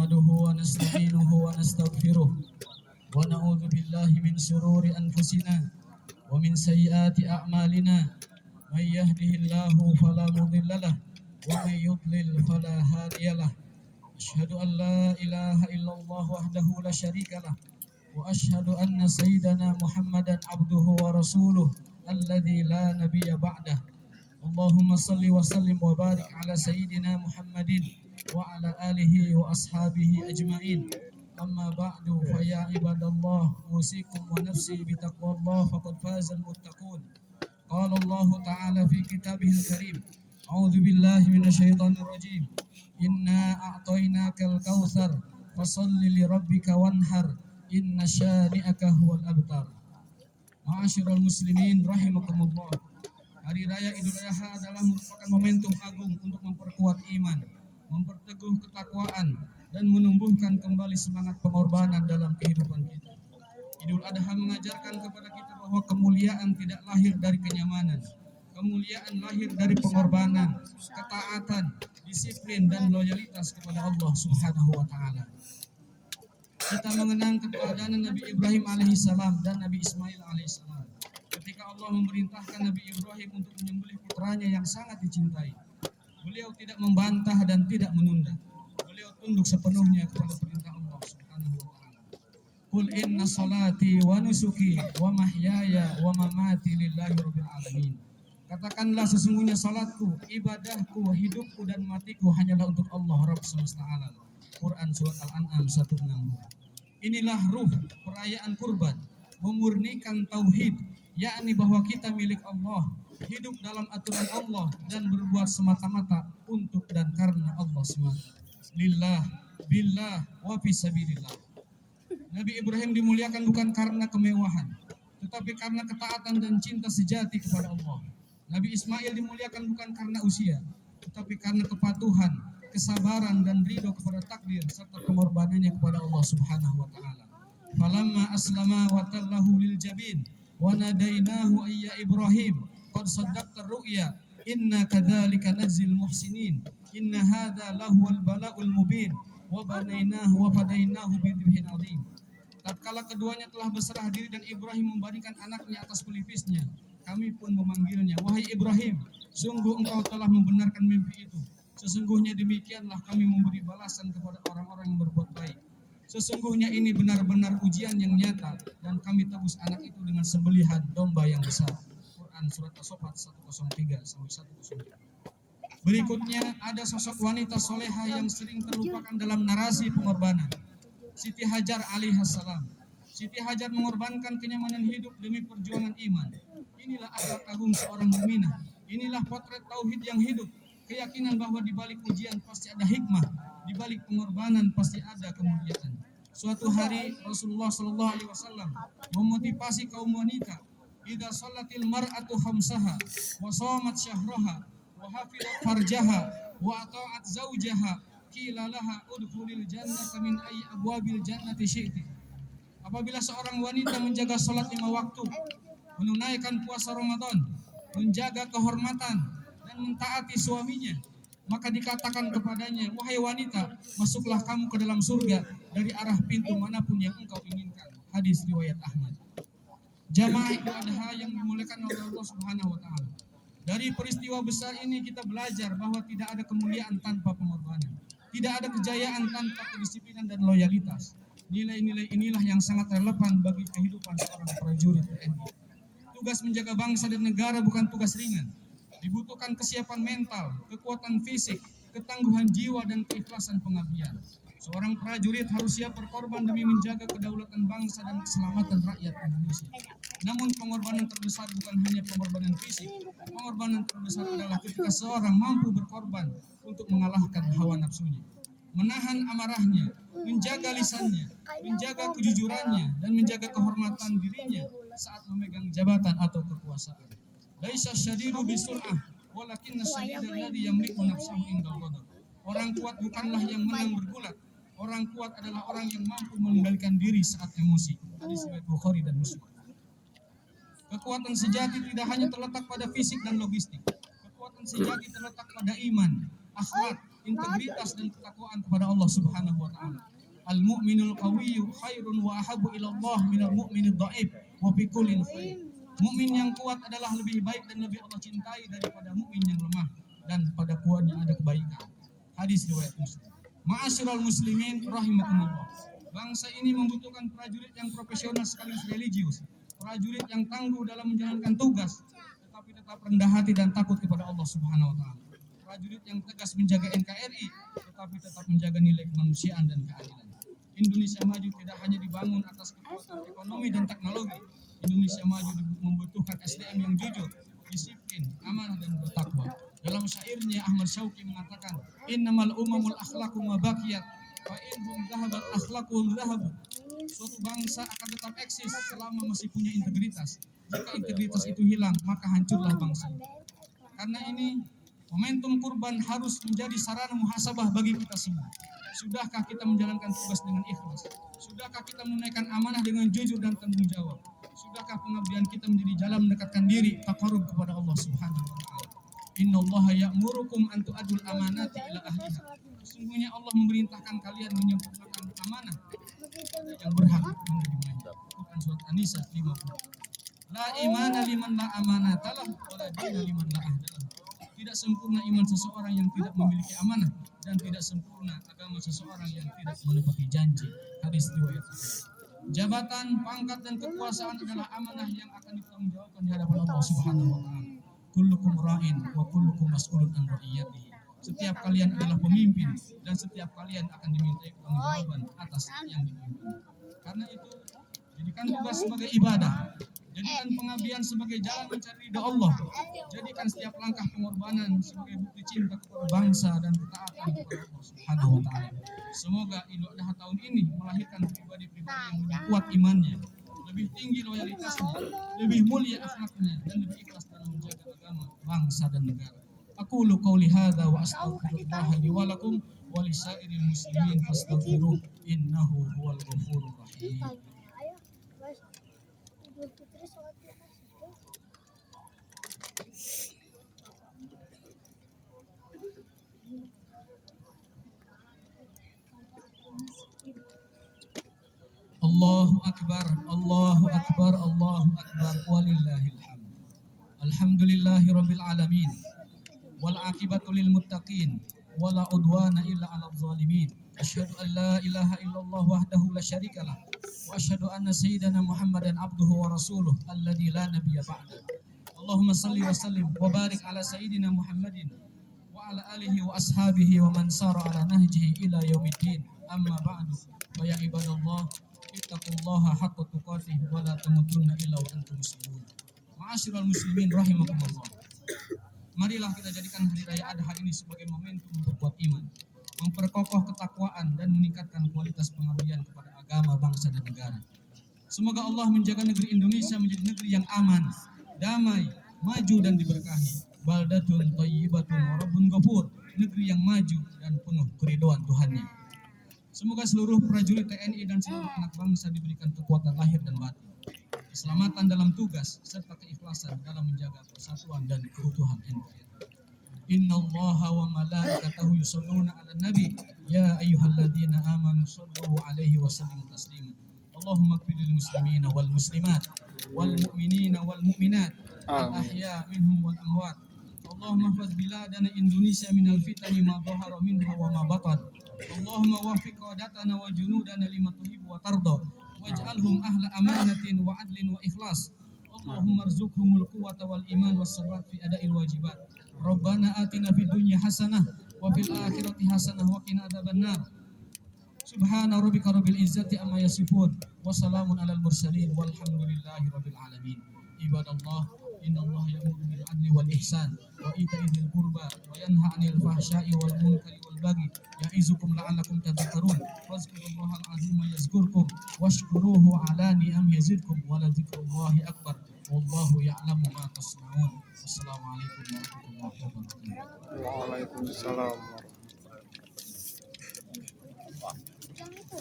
نحمده ونستعينه ونستغفره ونعوذ بالله من شرور أنفسنا ومن سيئات أعمالنا من يهده الله فلا مضل له ومن يضلل فلا هادي له أشهد أن لا إله إلا الله وحده لا شريك له وأشهد أن سيدنا محمدا عبده ورسوله الذي لا نبي بعده اللهم صل وسلم وبارك على سيدنا محمد وعلى آله وأصحابه أجمعين أما بعد فيا عباد الله أوصيكم ونفسي بتقوى الله فقد فاز المتقون قال الله تعالى في كتابه الكريم أعوذ بالله من الشيطان الرجيم إنا أعطيناك الكوثر فصل لربك وانحر إن شانئك هو الأبتر. Ma'asyiral muslimin rahimakumullah. Hari raya Idul Adha adalah merupakan momentum agung untuk memperkuat iman, memperteguh ketakwaan, dan menumbuhkan kembali semangat pengorbanan dalam kehidupan kita. Idul Adha mengajarkan kepada kita bahwa kemuliaan tidak lahir dari kenyamanan. Kemuliaan lahir dari pengorbanan, ketaatan, disiplin, dan loyalitas kepada Allah Subhanahu wa Ta'ala. Kita mengenang keteladanan Nabi Ibrahim alaihissalam dan Nabi Ismail alaihissalam. Ketika Allah memerintahkan Nabi Ibrahim untuk menyembelih putranya yang sangat dicintai, beliau tidak membantah dan tidak menunda. Beliau tunduk sepenuhnya kepada perintah Allah Subhanahu wa Ta'ala. Qul inna salati wa nusuki wa mahyaya wa mamati lillahi rabbil alamin. Katakanlah sesungguhnya salatku, ibadahku, hidupku dan matiku hanyalah untuk Allah Rabb semesta alam. Quran surat Al-An'am 162. Inilah ruh perayaan kurban, memurnikan tauhid, yakni bahwa kita milik Allah, hidup dalam aturan Allah dan berbuat semata-mata untuk dan karena Allah semata. Lillah, billah, wa fisabilillah. Nabi Ibrahim dimuliakan bukan karena kemewahan, tetapi karena ketaatan dan cinta sejati kepada Allah. Nabi Ismail dimuliakan bukan karena usia, tetapi karena kepatuhan, kesabaran dan ridho kepada takdir serta pengorbanannya kepada Allah Subhanahu wa Ta'ala. Falamma aslama wa tallahu lil jabin wa nadainahu ayya Ibrahim qad saddaqta ru'ya inna kadzalika najzil muhsinin inna hadza lahuwal bala'ul mubin wa banainahu wa fadainahu bidhibhin adzim. Tatkala keduanya telah berserah diri dan Ibrahim membandingkan anaknya atas pelipisnya, kami pun memanggilnya, wahai Ibrahim, sungguh engkau telah membenarkan mimpi itu. Sesungguhnya demikianlah kami memberi balasan kepada orang-orang yang berbuat baik. Sesungguhnya ini benar-benar ujian yang nyata dan kami tebus anak itu dengan sembelihan domba yang besar. Quran surat As-Saffat 103-104. Berikutnya ada sosok wanita soleha yang sering terlupakan dalam narasi pengorbanan. Siti Hajar alaihissalam. Siti Hajar mengorbankan kenyamanan hidup demi perjuangan iman. Inilah akhlak agung seorang mukminah. Inilah potret tauhid yang hidup. Keyakinan bahwa di balik ujian pasti ada hikmah, di balik pengorbanan pasti ada kemuliaan. Suatu hari Rasulullah sallallahu alaihi wasallam memotivasi kaum wanita, "Idza shallatil mar'atu khamsaha wa shamat syahraha wa hafizat farjaha wa ata'at zawjaha, qila laha udkhulil jannata min ayyi abwabil jannati syi'ti." Apabila seorang wanita menjaga salat 5 waktu, menunaikan puasa Ramadan, menjaga kehormatan dan mentaati suaminya, maka dikatakan kepadanya, wahai wanita, masuklah kamu ke dalam surga dari arah pintu manapun yang engkau inginkan. Hadis riwayat Ahmad. Jamaah Idul Adha yang dimuliakan oleh Allah Subhanahu wa Ta'ala. Dari peristiwa besar ini kita belajar bahwa tidak ada kemuliaan tanpa pengorbanan, tidak ada kejayaan tanpa kedisiplinan dan loyalitas. Nilai-nilai inilah yang sangat relevan bagi kehidupan seorang prajurit TNI. Tugas menjaga bangsa dan negara bukan tugas ringan. Dibutuhkan kesiapan mental, kekuatan fisik, ketangguhan jiwa, dan keikhlasan pengabdian. Seorang prajurit harus siap berkorban demi menjaga kedaulatan bangsa dan keselamatan rakyat Indonesia. Namun pengorbanan terbesar bukan hanya pengorbanan fisik. Pengorbanan terbesar adalah ketika seorang mampu berkorban untuk mengalahkan hawa nafsunya, menahan amarahnya, menjaga lisannya, menjaga kejujurannya, dan menjaga kehormatan dirinya saat memegang jabatan atau kekuasaan. Laisa syadidu bisur'ah, walakinna syadidal ladzi yamliku nafsahu indal ghadab. Orang kuat bukanlah yang menang bergulat. Orang kuat adalah orang yang mampu mengendalikan diri saat emosi. Hadis riwayat Bukhari dan Muslim. Kekuatan sejati tidak hanya terletak pada fisik dan logistik. Kekuatan sejati terletak pada iman, akhlak, integritas dan ketakwaan kepada Allah Subhanahu wa Ta'ala. Al-mu'minul qawiyyu khairun wa ahabbu ila Allah minal mu'minid dha'if wa fi kullin khair. Mukmin yang kuat adalah lebih baik dan lebih Allah cintai daripada mukmin yang lemah, dan pada kuatnya ada kebaikan. Hadis riwayat Muslim. Ma'asyiral muslimin rahimakumullah. Bangsa ini membutuhkan prajurit yang profesional sekaligus religius, prajurit yang tangguh dalam menjalankan tugas, tetapi tetap rendah hati dan takut kepada Allah Subhanahu wa taala. Prajurit yang tegas menjaga NKRI, tetapi tetap menjaga nilai kemanusiaan dan keadilan. Indonesia maju tidak hanya dibangun atas kekuatan ekonomi dan teknologi. Indonesia maju membutuhkan SDM yang jujur, disiplin, amanah dan bertakwa. Dalam syairnya Ahmad Syauqi mengatakan, "Innamal umamul akhlaqu ma baqiyat, fa inhum dhahabat akhlaquhum dhahabu." Suatu bangsa akan tetap eksis selama masih punya integritas. Jika integritas itu hilang, maka hancurlah bangsa. Karena ini, momentum kurban harus menjadi sarana muhasabah bagi kita semua. Sudahkah kita menjalankan tugas dengan ikhlas? Sudahkah kita menunaikan amanah dengan jujur dan tanggung jawab? Sudahkah pengabdian kita menjadi jalan mendekatkan diri taqarrub kepada Allah Subhanahu wa taala? Innallaha ya'murukum an tu'addul amanati ila ahliha. Sesungguhnya Allah memerintahkan kalian menyempurnakan amanah yang berhak menerimanya. Quran surat An-Nisa 50. La imana liman la amanata lahu wa la dina liman la ahda lahu. Tidak sempurna iman seseorang yang tidak memiliki amanah, dan tidak sempurna agama seseorang yang tidak menepati janji. Hadis riwayat. Jabatan, pangkat dan kekuasaan adalah amanah yang akan dipertanggungjawabkan di hadapan Allah Subhanahu wa taala. Kullukum ra'in wa kullukum mas'ulun an ra'iyatihi. Setiap kalian adalah pemimpin dan setiap kalian akan dimintai pertanggungjawaban atas yang dipimpin. Karena itu, jadikan tugas sebagai ibadah. Jadikan pengabdian sebagai jalan mencari ridha Allah. Jadikan setiap langkah pengorbanan sebagai bukti cinta kepada bangsa dan ketaatan kepada Allah Subhanahu wa taala. Semoga Idul Adha tahun ini melahirkan pribadi-pribadi yang lebih kuat imannya, lebih tinggi loyalitasnya, lebih mulia akhlaknya, dan lebih ikhlas dalam menjaga agama, bangsa dan negara. Aqulu qouli hadza wa astaghfirullah li wa lakum wa lisairil muslimin fastaghfiruh innahu huwal ghafurur rahim. Allahu akbar, Allahu akbar, Allahu akbar, walillahil hamd. Alhamdulillahi rabbil alamin. Wal aqibatu lil muttaqin, wala udwana illa 'alal zalimin. Asyhadu an la ilaha illallah wahdahu la syarikalah, wa asyhadu anna sayyidana Muhammadan abduhu wa rasuluh alladzi la nabiyya ba'da. Allahumma salli wa sallim wa barik ala sayyidina Muhammadin wa ala alihi wa ashabihi wa man sara ala nahjihi ila yaumiddin. Amma ba'du. Fa ya ibadallah, ittaqullaha haqqa tuqatih wa la tamutunna illa wa antum muslimun. Ma'asyiral muslimin rahimakumullah. Marilah kita jadikan hari raya Adha ini sebagai momentum memperkuat iman, memperkokoh ketakwaan, dan meningkatkan kualitas pengabdian kepada agama, bangsa, dan negara. Semoga Allah menjaga negeri Indonesia menjadi negeri yang aman, damai, maju, dan diberkahi. Baldatun thayyibatun wa rabbun ghafur, negeri yang maju dan penuh keridhaan Tuhannya. Semoga seluruh prajurit TNI dan seluruh anak bangsa diberikan kekuatan lahir dan batin, keselamatan dalam tugas, serta keikhlasan dalam menjaga persatuan dan keutuhan NKRI. Innallaha wa malaikatahu yusholluna 'alan nabi ya ayyuhalladzina amanu shallu 'alaihi wa sallimu taslima. Allahumma ighfir lil muslimina wal muslimat wal mu'minina wal mu'minat al ahya minhum wal amwat. Allahumma ihfaz biladana Indonesia minal fitani ma dhahara minha wa ma batan. Allahumma waffiq qadatana wa junudana lima tuhibbu wa tarda. Waj'alhum ahla amanatin wa adlin wa ikhlas. Allahumma arzuqhumul quwwata wal iman was sabat fi ada'il wajibat. Rabbana atina fid dunya hasanah wa fil akhirati hasanah wa qina adzabannar. Subhana rabbika rabbil izzati amma yasifun wa salamun alal mursalin walhamdulillahi rabbil alamin. Ibadallah, innallaha ya'muru bil adli wal ihsan wa ita'i dzil qurba wa yanha 'anil fahsya'i wal munkari wal baghi ya'izukum la'allakum tadhakkarun. Fazkurullahal azima yazkurkum washkuruhu 'ala ni'amihi yazidkum wa la dzikrullahi akbar. Wallahu ya'lamu ma tasna'un. Wassalamualaikum warahmatullahi wabarakatuh. Waalaikumsalam. Yang itu